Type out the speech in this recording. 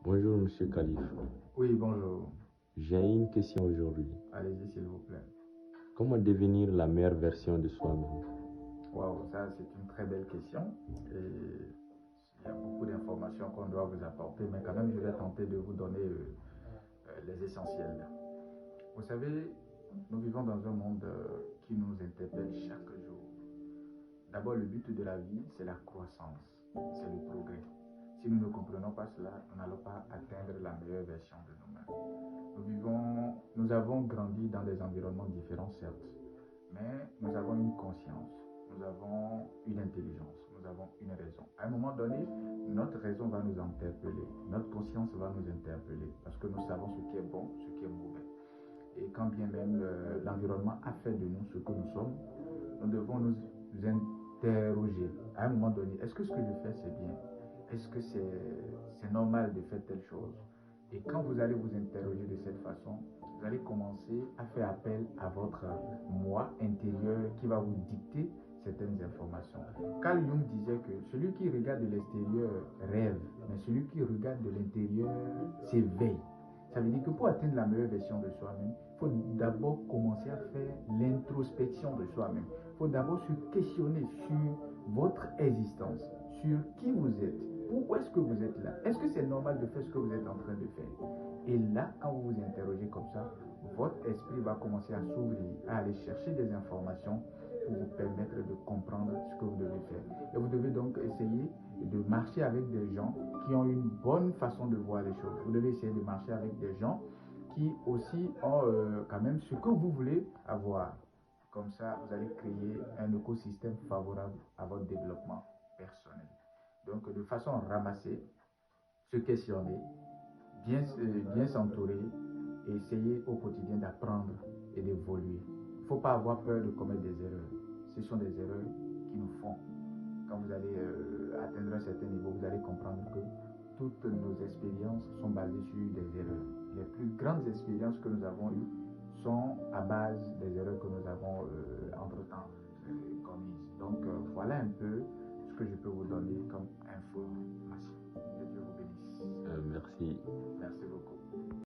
Bonjour Monsieur Khalif. Oui, bonjour. J'ai une question aujourd'hui. Allez-y, s'il vous plaît. Comment devenir la meilleure version de soi-même? Waouh, ça c'est une très belle question. Et il y a beaucoup d'informations qu'on doit vous apporter, mais quand même, je vais tenter de vous donner les essentiels. Vous savez, nous vivons dans un monde qui nous interpelle chaque jour. D'abord, le but de la vie, c'est la croissance, c'est le progrès. Si nous ne comprenons pas cela, nous n'allons pas atteindre la meilleure version de nous-mêmes. Nous avons grandi dans des environnements différents, certes, mais nous avons une conscience, nous avons une intelligence, nous avons une raison. À un moment donné, notre raison va nous interpeller, notre conscience va nous interpeller, parce que nous savons ce qui est bon, ce qui est mauvais. Et quand bien même l'environnement a fait de nous ce que nous sommes, nous devons nous interroger à un moment donné, est-ce que ce que je fais c'est bien? Est-ce que c'est normal de faire telle chose? Et quand vous allez vous interroger de cette façon, vous allez commencer à faire appel à votre moi intérieur qui va vous dicter certaines informations. Carl Jung disait que celui qui regarde de l'extérieur rêve, mais celui qui regarde de l'intérieur s'éveille. Ça veut dire que pour atteindre la meilleure version de soi-même, il faut d'abord commencer à faire l'introspection de soi-même. Il faut d'abord se questionner sur votre existence, sur qui vous êtes, pourquoi est-ce que vous êtes là, est-ce que c'est normal de faire ce que vous êtes en train de faire. Et là, quand vous vous interrogez comme ça, votre esprit va commencer à s'ouvrir, à aller chercher des informations pour vous permettre de comprendre ce que vous devez faire. Et vous devez donc essayer de marcher avec des gens qui ont une bonne façon de voir les choses. Vous devez essayer de marcher avec des gens qui aussi ont quand même ce que vous voulez avoir. Comme ça, vous allez créer un écosystème favorable à votre développement personnel. Donc, de façon ramassée, se questionner, bien s'entourer et essayer au quotidien d'apprendre et d'évoluer. Il ne faut pas avoir peur de commettre des erreurs. Ce sont des erreurs qui nous font. Quand vous allez atteindre un certain niveau, vous allez comprendre que toutes nos expériences sont basées sur des erreurs. Les plus grandes expériences que nous avons eues sont à base des erreurs que nous avons entre-temps commises. Donc voilà un peu ce que je peux vous donner comme information. Que Dieu vous bénisse. Merci. Merci beaucoup.